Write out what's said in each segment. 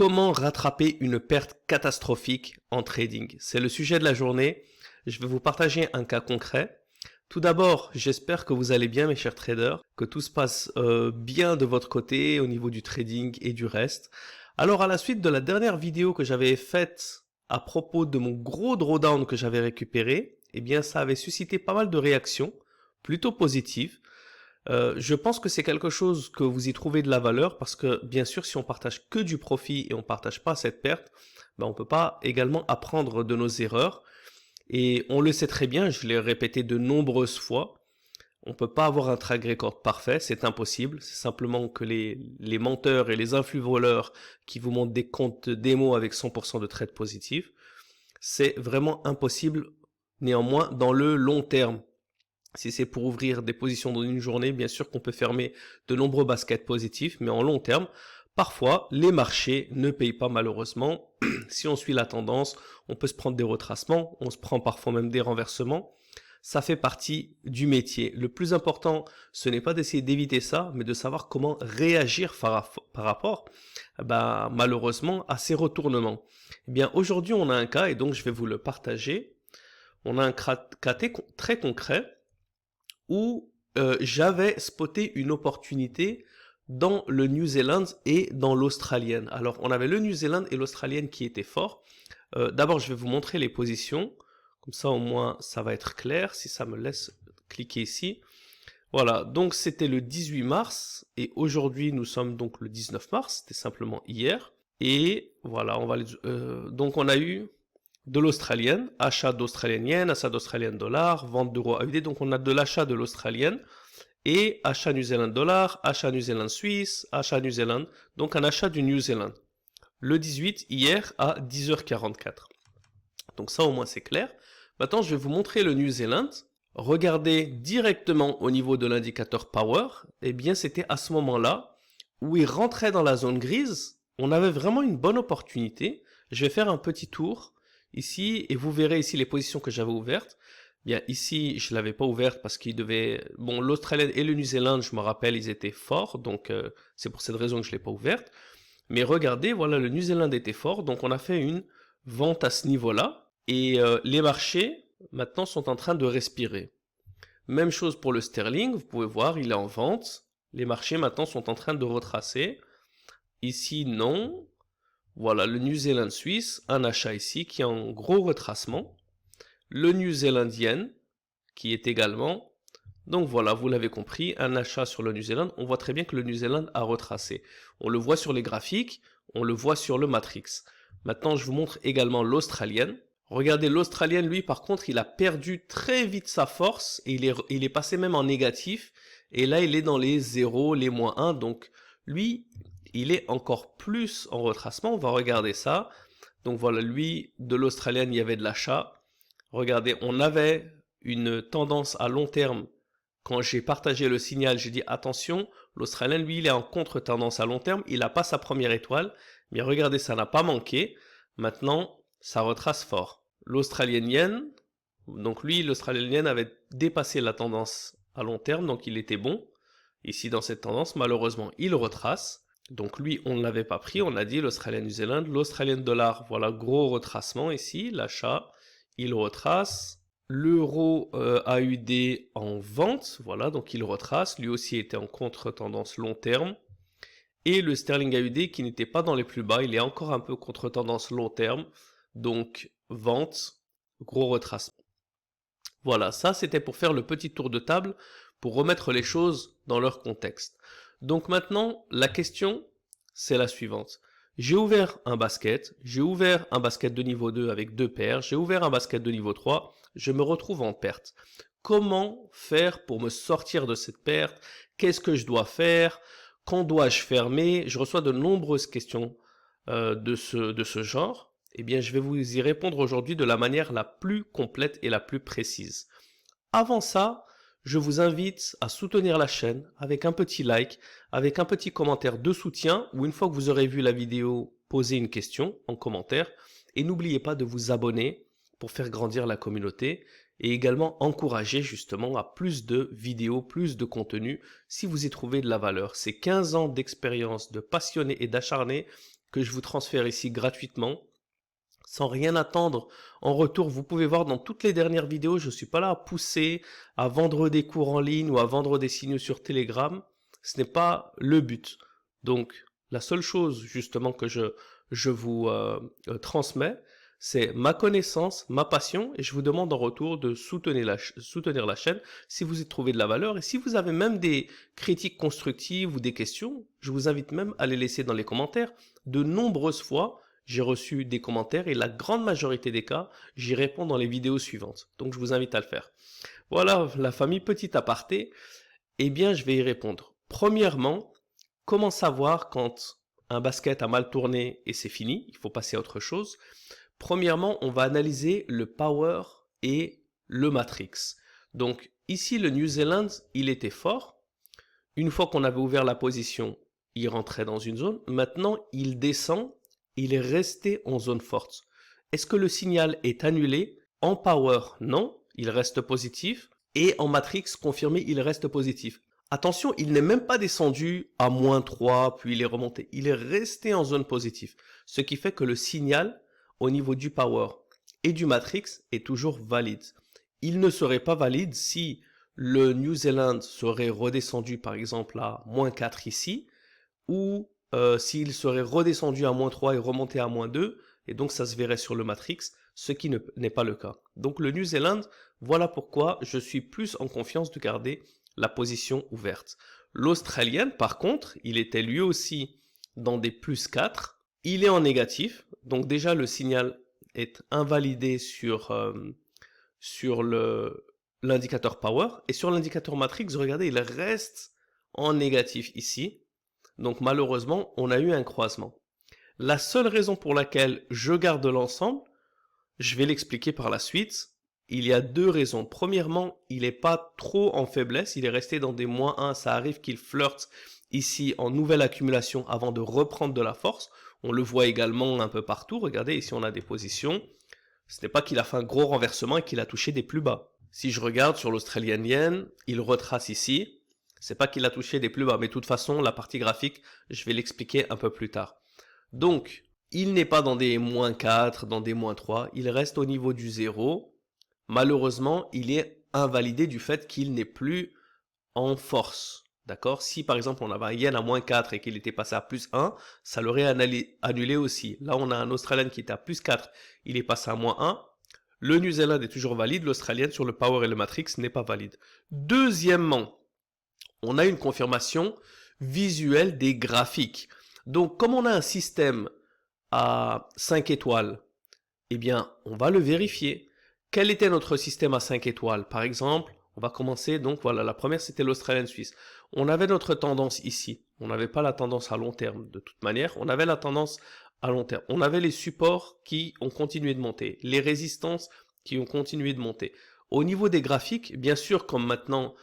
Comment rattraper une perte catastrophique en trading? C'est le sujet de la journée. Je vais vous partager un cas concret. Tout d'abord, j'espère que vous allez bien mes chers traders, que tout se passe bien de votre côté au niveau du trading et du reste. Alors à la suite de la dernière vidéo que j'avais faite à propos de mon gros drawdown que j'avais récupéré, eh bien ça avait suscité pas mal de réactions, plutôt positives. Je pense que c'est quelque chose que vous y trouvez de la valeur parce que bien sûr si on partage que du profit et on partage pas cette perte, ben, on peut pas également apprendre de nos erreurs et on le sait très bien, je l'ai répété de nombreuses fois, on peut pas avoir un track record parfait, c'est impossible, c'est simplement que les menteurs et les influx voleurs qui vous montrent des comptes démo avec 100% de trades positifs, c'est vraiment impossible néanmoins dans le long terme. Si c'est pour ouvrir des positions dans une journée, bien sûr qu'on peut fermer de nombreux baskets positifs, mais en long terme, parfois, les marchés ne payent pas malheureusement. Si on suit la tendance, on peut se prendre des retracements, on se prend parfois même des renversements. Ça fait partie du métier. Le plus important, ce n'est pas d'essayer d'éviter ça, mais de savoir comment réagir par rapport, malheureusement, à ces retournements. Eh bien, aujourd'hui, on a un cas, et donc je vais vous le partager. On a un cas très concret où j'avais spoté une opportunité dans le New Zealand et dans l'Australienne. Alors, on avait le New Zealand et l'Australienne qui étaient forts. D'abord, je vais vous montrer les positions. Comme ça, au moins, ça va être clair. Si ça me laisse cliquer ici. Voilà, donc c'était le 18 mars. Et aujourd'hui, nous sommes donc le 19 mars. C'était simplement hier. Et voilà, donc on a eu de l'australienne, achat d'australienne yen, achat d'australienne dollar, vente d'euro AUD, donc on a de l'achat de l'australienne, et achat New Zealand dollar, achat New Zealand suisse, achat New Zealand, donc un achat du New Zealand. Le 18 hier à 10h44. Donc ça au moins c'est clair. Maintenant je vais vous montrer le New Zealand. Regardez directement au niveau de l'indicateur Power, et bien c'était à ce moment-là où il rentrait dans la zone grise. On avait vraiment une bonne opportunité. Je vais faire un petit tour ici et vous verrez ici les positions que j'avais ouvertes. Bien ici je l'avais pas ouverte parce qu'il devait, bon l'Australienne et le New Zealand je me rappelle ils étaient forts donc c'est pour cette raison que je l'ai pas ouverte. Mais regardez voilà le New Zealand était fort donc on a fait une vente à ce niveau-là et les marchés maintenant sont en train de respirer. Même chose pour le sterling, vous pouvez voir il est en vente. Les marchés maintenant sont en train de retracer. Ici non. Voilà, le New Zealand suisse, un achat ici qui est en gros retracement. Le New Zealand yen, qui est également, donc voilà, vous l'avez compris, un achat sur le New Zealand. On voit très bien que le New Zealand a retracé. On le voit sur les graphiques, on le voit sur le matrix. Maintenant, je vous montre également l'australienne. Regardez, l'australienne, lui, par contre, il a perdu très vite sa force et il est passé même en négatif. Et là, il est dans les 0, les -1. Donc, lui, il est encore plus en retracement. On va regarder ça. Donc voilà, lui, de l'australienne, il y avait de l'achat. Regardez, on avait une tendance à long terme. Quand j'ai partagé le signal, j'ai dit attention, l'australienne, lui, il est en contre-tendance à long terme. Il n'a pas sa première étoile. Mais regardez, ça n'a pas manqué. Maintenant, ça retrace fort. L'australienne yen, donc lui, l'australienne yen avait dépassé la tendance à long terme, donc il était bon. Ici, dans cette tendance, malheureusement, il retrace. Donc lui, on ne l'avait pas pris, on a dit l'Australian New Zealand, l'Australian dollar, voilà, gros retracement ici, l'achat, il retrace. L'euro AUD en vente, voilà, donc il retrace, lui aussi était en contre-tendance long terme. Et le sterling AUD qui n'était pas dans les plus bas, il est encore un peu contre-tendance long terme, donc vente, gros retracement. Voilà, ça c'était pour faire le petit tour de table, pour remettre les choses dans leur contexte. Donc maintenant, la question, c'est la suivante. J'ai ouvert un basket de niveau 2 avec 2 paires, j'ai ouvert un basket de niveau 3, je me retrouve en perte. Comment faire pour me sortir de cette perte? Qu'est-ce que je dois faire? Quand dois-je fermer? Je reçois de nombreuses questions de ce genre. Eh bien, je vais vous y répondre aujourd'hui de la manière la plus complète et la plus précise. Avant ça, je vous invite à soutenir la chaîne avec un petit like, avec un petit commentaire de soutien ou une fois que vous aurez vu la vidéo, posez une question en commentaire. Et n'oubliez pas de vous abonner pour faire grandir la communauté et également encourager justement à plus de vidéos, plus de contenu si vous y trouvez de la valeur. C'est 15 ans d'expérience de passionné et d'acharné que je vous transfère ici gratuitement, sans rien attendre en retour. Vous pouvez voir dans toutes les dernières vidéos, je ne suis pas là à pousser, à vendre des cours en ligne ou à vendre des signaux sur Telegram. Ce n'est pas le but. Donc, la seule chose justement que je vous transmets, c'est ma connaissance, ma passion, et je vous demande en retour de soutenir la chaîne si vous y trouvez de la valeur. Et si vous avez même des critiques constructives ou des questions, je vous invite même à les laisser dans les commentaires. De nombreuses fois, j'ai reçu des commentaires et la grande majorité des cas, j'y réponds dans les vidéos suivantes. Donc je vous invite à le faire. Voilà, la famille, petit aparté, eh bien je vais y répondre. Premièrement, comment savoir quand un basket a mal tourné et c'est fini, il faut passer à autre chose. Premièrement, on va analyser le power et le matrix. Donc ici, le New Zealand, il était fort. Une fois qu'on avait ouvert la position, il rentrait dans une zone. Maintenant, il descend. Il est resté en zone forte. Est-ce que le signal est annulé? En power, non, il reste positif. Et en matrix, confirmé, il reste positif. Attention, il n'est même pas descendu à -3, puis il est remonté. Il est resté en zone positive. Ce qui fait que le signal, au niveau du power et du matrix, est toujours valide. Il ne serait pas valide si le New Zealand serait redescendu, par exemple, à -4 ici, ou s'il serait redescendu à -3 et remonté à -2, et donc ça se verrait sur le matrix, ce qui n'est pas le cas. Donc le New Zealand, voilà pourquoi je suis plus en confiance de garder la position ouverte. L'Australienne, par contre, il était lui aussi dans des +4, il est en négatif, donc déjà le signal est invalidé sur l'indicateur power, et sur l'indicateur matrix, regardez, il reste en négatif ici. Donc malheureusement, on a eu un croisement. La seule raison pour laquelle je garde l'ensemble, je vais l'expliquer par la suite. Il y a deux raisons. Premièrement, il n'est pas trop en faiblesse, il est resté dans des -1, ça arrive qu'il flirte ici en nouvelle accumulation avant de reprendre de la force. On le voit également un peu partout, regardez ici on a des positions. Ce n'est pas qu'il a fait un gros renversement et qu'il a touché des plus bas. Si je regarde sur l'Australian Yen, il retrace ici. C'est pas qu'il a touché des plus bas, mais de toute façon, la partie graphique, je vais l'expliquer un peu plus tard. Donc, il n'est pas dans des -4, dans des -3, il reste au niveau du 0. Malheureusement, il est invalidé du fait qu'il n'est plus en force. D'accord? Si par exemple on avait un yen à -4 et qu'il était passé à +1, ça l'aurait annulé aussi. Là, on a un Australien qui était à +4, il est passé à -1. Le New Zealand est toujours valide, l'Australien sur le power et le matrix n'est pas valide. Deuxièmement, on a une confirmation visuelle des graphiques. Donc, comme on a un système à 5 étoiles, eh bien, on va le vérifier. Quel était notre système à 5 étoiles? Par exemple, on va commencer, donc voilà, la première c'était l'Australian Suisse. On avait notre tendance ici. On n'avait pas la tendance à long terme de toute manière. On avait la tendance à long terme. On avait les supports qui ont continué de monter, les résistances qui ont continué de monter. Au niveau des graphiques, bien sûr, comme maintenant,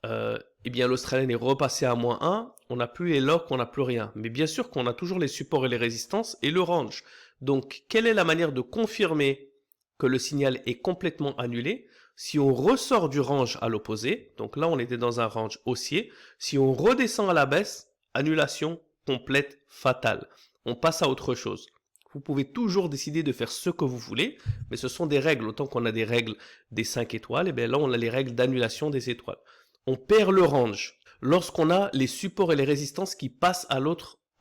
eh bien l'Australienne est repassée à -1, on n'a plus les locks, on n'a plus rien. Mais bien sûr qu'on a toujours les supports et les résistances et le range. Donc, quelle est la manière de confirmer que le signal est complètement annulé? Si on ressort du range à l'opposé, donc là on était dans un range haussier, si on redescend à la baisse, annulation complète fatale. On passe à autre chose. Vous pouvez toujours décider de faire ce que vous voulez, mais ce sont des règles. Autant qu'on a des règles des 5 étoiles, et bien là on a les règles d'annulation des étoiles. On perd le range lorsqu'on a les supports et les résistances qui passent à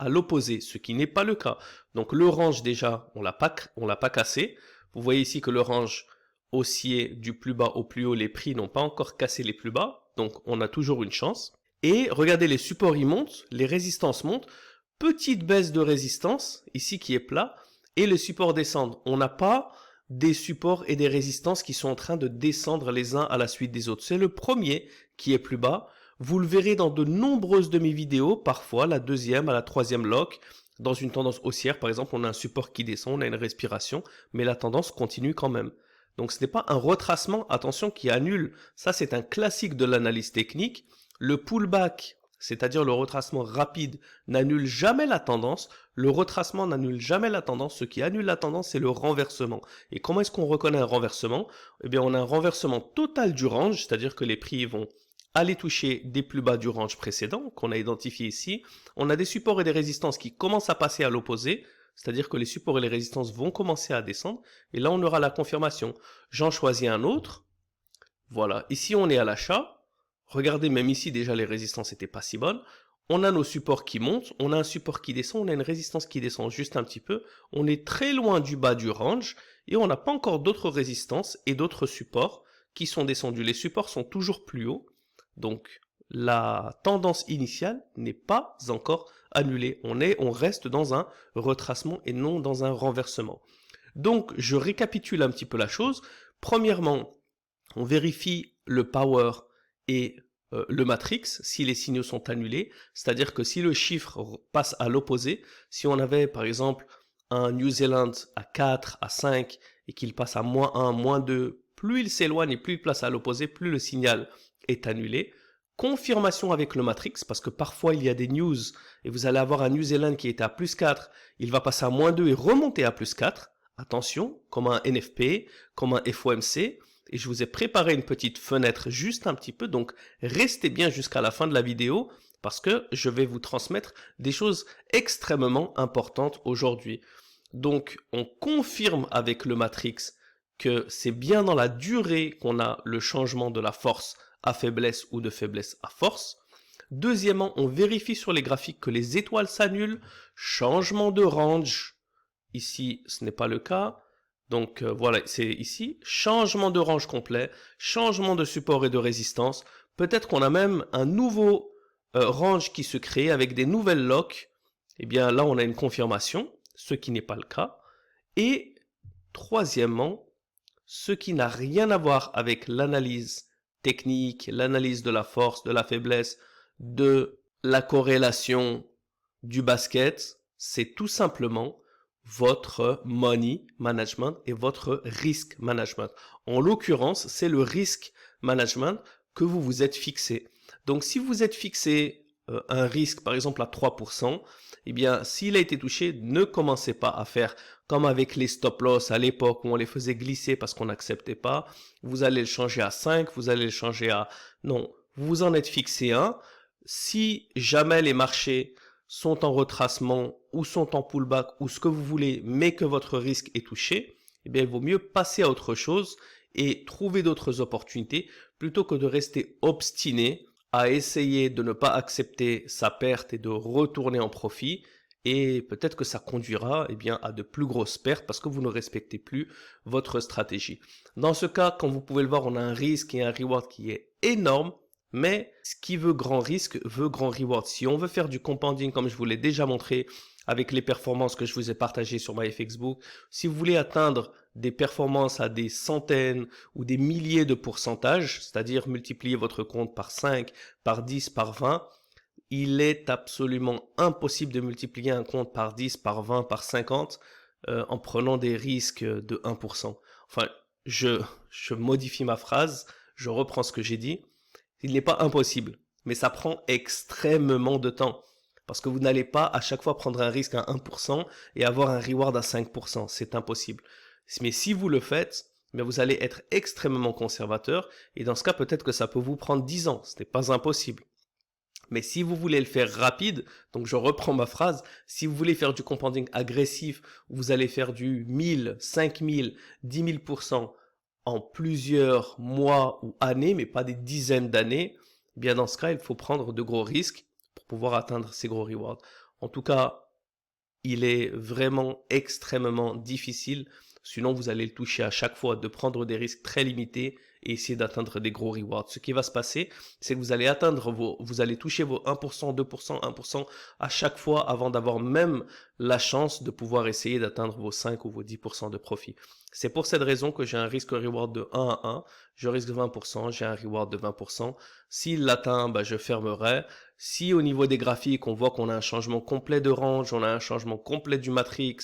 l'opposé, ce qui n'est pas le cas. Donc le range déjà, on l'a pas cassé. Vous voyez ici que le range haussier du plus bas au plus haut, les prix n'ont pas encore cassé les plus bas, donc on a toujours une chance. Et regardez, les supports ils montent, les résistances montent, petite baisse de résistance, ici qui est plat, et les supports descendent. On n'a pas des supports et des résistances qui sont en train de descendre les uns à la suite des autres. C'est le premier qui est plus bas. Vous le verrez dans de nombreuses de mes vidéos, parfois la deuxième à la troisième lock. Dans une tendance haussière, par exemple, on a un support qui descend, on a une respiration, mais la tendance continue quand même. Donc ce n'est pas un retracement, attention, qui annule. Ça, c'est un classique de l'analyse technique. Le pullback, c'est-à-dire le retracement rapide, n'annule jamais la tendance. Le retracement n'annule jamais la tendance. Ce qui annule la tendance, c'est le renversement. Et comment est-ce qu'on reconnaît un renversement? Eh bien, on a un renversement total du range, c'est-à-dire que les prix vont aller toucher des plus bas du range précédent qu'on a identifié ici. On a des supports et des résistances qui commencent à passer à l'opposé, c'est-à-dire que les supports et les résistances vont commencer à descendre. Et là, on aura la confirmation. J'en choisis un autre. Voilà, ici on est à l'achat. Regardez, même ici déjà les résistances n'étaient pas si bonnes. On a nos supports qui montent, on a un support qui descend, on a une résistance qui descend juste un petit peu. On est très loin du bas du range et on n'a pas encore d'autres résistances et d'autres supports qui sont descendus. Les supports sont toujours plus hauts, donc la tendance initiale n'est pas encore annulée. On reste dans un retracement et non dans un renversement. Donc je récapitule un petit peu la chose. Premièrement, on vérifie le power et le matrix si les signaux sont annulés, c'est-à-dire que si le chiffre passe à l'opposé, si on avait par exemple un New Zealand à 4, à 5 et qu'il passe à -1, -2, plus il s'éloigne et plus il passe à l'opposé, plus le signal est annulé. Confirmation avec le matrix, parce que parfois il y a des news et vous allez avoir un New Zealand qui était à +4, il va passer à -2 et remonter à +4. Attention, comme un NFP, comme un FOMC. Et je vous ai préparé une petite fenêtre juste un petit peu, donc restez bien jusqu'à la fin de la vidéo parce que je vais vous transmettre des choses extrêmement importantes aujourd'hui. Donc on confirme avec le matrix que c'est bien dans la durée qu'on a le changement de la force à faiblesse ou de faiblesse à force. Deuxièmement, on vérifie sur les graphiques que les étoiles s'annulent, changement de range, ici ce n'est pas le cas. Donc voilà, c'est ici, changement de range complet, changement de support et de résistance. Peut-être qu'on a même un nouveau range qui se crée avec des nouvelles locks. Eh bien là, on a une confirmation, ce qui n'est pas le cas. Et troisièmement, ce qui n'a rien à voir avec l'analyse technique, l'analyse de la force, de la faiblesse, de la corrélation du basket, c'est tout simplement votre money management et votre risk management. En l'occurrence, c'est le risk management que vous vous êtes fixé. Donc, si vous êtes fixé un risque, par exemple, à 3%, eh bien, s'il a été touché, ne commencez pas à faire comme avec les stop loss à l'époque où on les faisait glisser parce qu'on n'acceptait pas. Vous allez le changer à 5, vous allez le changer à... Non, vous en êtes fixé un. Si jamais les marchés sont en retracement ou sont en pullback ou ce que vous voulez, mais que votre risque est touché, eh bien, il vaut mieux passer à autre chose et trouver d'autres opportunités plutôt que de rester obstiné à essayer de ne pas accepter sa perte et de retourner en profit. Et peut-être que ça conduira eh bien, à de plus grosses pertes parce que vous ne respectez plus votre stratégie. Dans ce cas, comme vous pouvez le voir, on a un risque et un reward qui est énorme. Mais ce qui veut grand risque veut grand reward. Si on veut faire du compounding comme je vous l'ai déjà montré avec les performances que je vous ai partagées sur MyFXBook, si vous voulez atteindre des performances à des centaines ou des milliers de pourcentages, c'est-à-dire multiplier votre compte par 5, par 10, par 20, il est absolument impossible de multiplier un compte par 10, par 20, par 50 en prenant des risques de 1%. Enfin, je modifie ma phrase, je reprends ce que j'ai dit. Il n'est pas impossible, mais ça prend extrêmement de temps. Parce que vous n'allez pas à chaque fois prendre un risque à 1% et avoir un reward à 5%. C'est impossible. Mais si vous le faites, mais vous allez être extrêmement conservateur. Et dans ce cas, peut-être que ça peut vous prendre 10 ans. Ce n'est pas impossible. Mais si vous voulez le faire rapide, donc je reprends ma phrase, si vous voulez faire du compounding agressif, vous allez faire du 1000, 5000, 10 000% en plusieurs mois ou années, mais pas des dizaines d'années, eh bien dans ce cas, il faut prendre de gros risques pour pouvoir atteindre ces gros rewards. En tout cas, il est vraiment extrêmement difficile, sinon vous allez le toucher à chaque fois, de prendre des risques très limités et essayer d'atteindre des gros rewards. Ce qui va se passer, c'est que vous allez vous allez toucher vos 1%, 2%, 1% à chaque fois avant d'avoir même la chance de pouvoir essayer d'atteindre vos 5 ou vos 10% de profit. C'est pour cette raison que j'ai un risque reward de 1 à 1, je risque 20%, j'ai un reward de 20%. S'il l'atteint, je fermerai. Si au niveau des graphiques, on voit qu'on a un changement complet de range, on a un changement complet du matrix,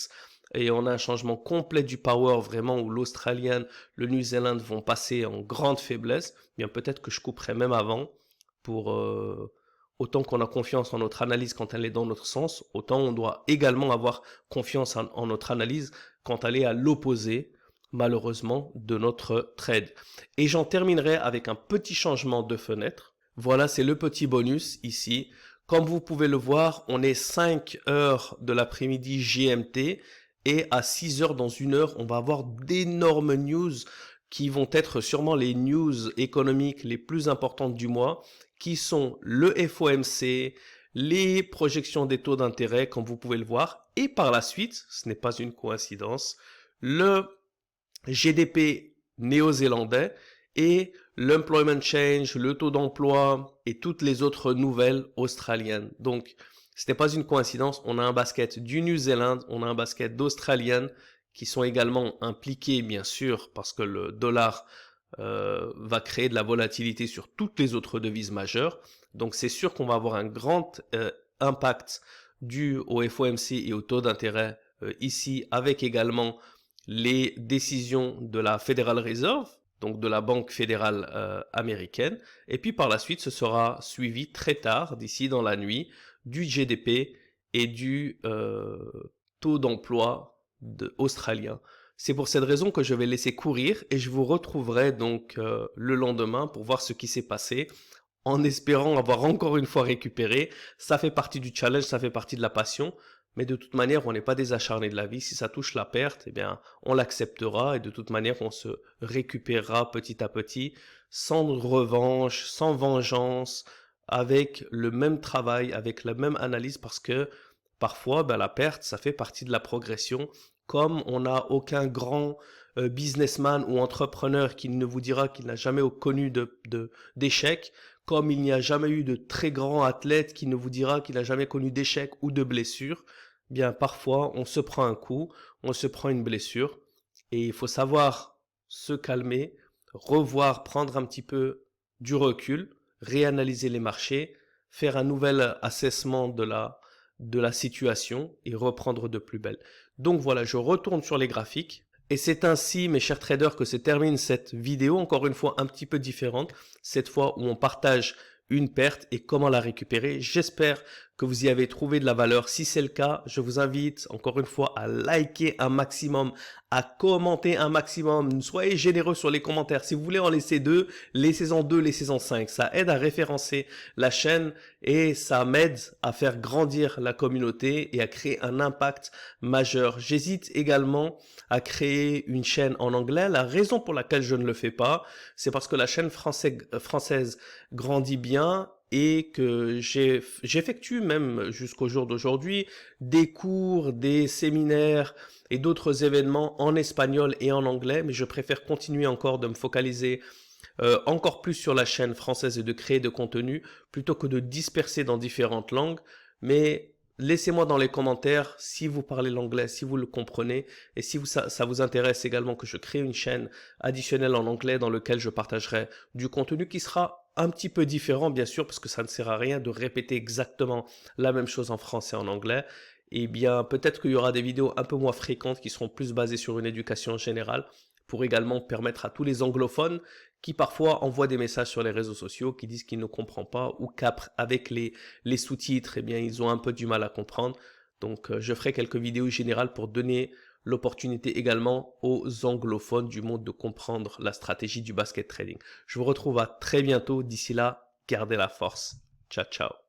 et on a un changement complet du power, vraiment où l'Australienne, le New Zealand vont passer en grande faiblesse, bien peut-être que je couperai même avant pour autant qu'on a confiance en notre analyse quand elle est dans notre sens, autant on doit également avoir confiance en notre analyse quand elle est à l'opposé, malheureusement, de notre trade. Et j'en terminerai avec un petit changement de fenêtre. Voilà, c'est le petit bonus ici. Comme vous pouvez le voir, on est 5 heures de l'après-midi GMT et à 6 heures dans une heure, on va avoir d'énormes news qui vont être sûrement les news économiques les plus importantes du mois, qui sont le FOMC, les projections des taux d'intérêt, comme vous pouvez le voir, et par la suite, ce n'est pas une coïncidence, le GDP néo-zélandais et l'employment change, le taux d'emploi et toutes les autres nouvelles australiennes. Donc, ce n'est pas une coïncidence, on a un basket du New Zealand, on a un basket d'Australienne qui sont également impliqués, bien sûr, parce que le dollar va créer de la volatilité sur toutes les autres devises majeures. Donc, c'est sûr qu'on va avoir un grand impact dû au FOMC et au taux d'intérêt ici, avec également les décisions de la Federal Reserve, donc de la Banque fédérale américaine. Et puis par la suite, ce sera suivi très tard, d'ici dans la nuit, du GDP et du taux d'emploi australien. C'est pour cette raison que je vais laisser courir et je vous retrouverai donc le lendemain pour voir ce qui s'est passé, en espérant avoir encore une fois récupéré. Ça fait partie du challenge, ça fait partie de la passion. Mais de toute manière, on n'est pas des acharnés de la vie. Si ça touche la perte, eh bien, on l'acceptera et de toute manière, on se récupérera petit à petit, sans revanche, sans vengeance, avec le même travail, avec la même analyse, parce que parfois, ben, la perte, ça fait partie de la progression. Comme on n'a aucun grand businessman ou entrepreneur qui ne vous dira qu'il n'a jamais connu d'échec, comme il n'y a jamais eu de très grand athlète qui ne vous dira qu'il n'a jamais connu d'échec ou de blessure, bien parfois on se prend un coup, on se prend une blessure et il faut savoir se calmer, revoir, prendre un petit peu du recul, réanalyser les marchés, faire un nouvel assessment de la situation et reprendre de plus belle. Donc voilà, je retourne sur les graphiques. Et c'est ainsi, mes chers traders, que se termine cette vidéo, encore une fois un petit peu différente, cette fois où on partage une perte et comment la récupérer. J'espère que vous y avez trouvé de la valeur. Si c'est le cas, je vous invite encore une fois à liker un maximum, à commenter un maximum. Soyez généreux sur les commentaires. Si vous voulez en laisser 2, laissez-en 2, laissez-en 5. Ça aide à référencer la chaîne et ça m'aide à faire grandir la communauté et à créer un impact majeur. J'hésite également à créer une chaîne en anglais. La raison pour laquelle je ne le fais pas, c'est parce que la chaîne française grandit bien et que j'effectue même jusqu'au jour d'aujourd'hui des cours, des séminaires et d'autres événements en espagnol et en anglais, mais je préfère continuer encore de me focaliser encore plus sur la chaîne française et de créer de contenu plutôt que de disperser dans différentes langues. Mais laissez-moi dans les commentaires si vous parlez l'anglais, si vous le comprenez et si ça vous intéresse également que je crée une chaîne additionnelle en anglais dans laquelle je partagerai du contenu qui sera un petit peu différent bien sûr parce que ça ne sert à rien de répéter exactement la même chose en français et en anglais. Et bien peut-être qu'il y aura des vidéos un peu moins fréquentes qui seront plus basées sur une éducation générale pour également permettre à tous les anglophones qui parfois envoient des messages sur les réseaux sociaux qui disent qu'ils ne comprennent pas ou qu'avec les sous-titres, eh bien, ils ont un peu du mal à comprendre. Donc, je ferai quelques vidéos générales pour donner l'opportunité également aux anglophones du monde de comprendre la stratégie du basket trading. Je vous retrouve à très bientôt. D'ici là, gardez la force. Ciao, ciao.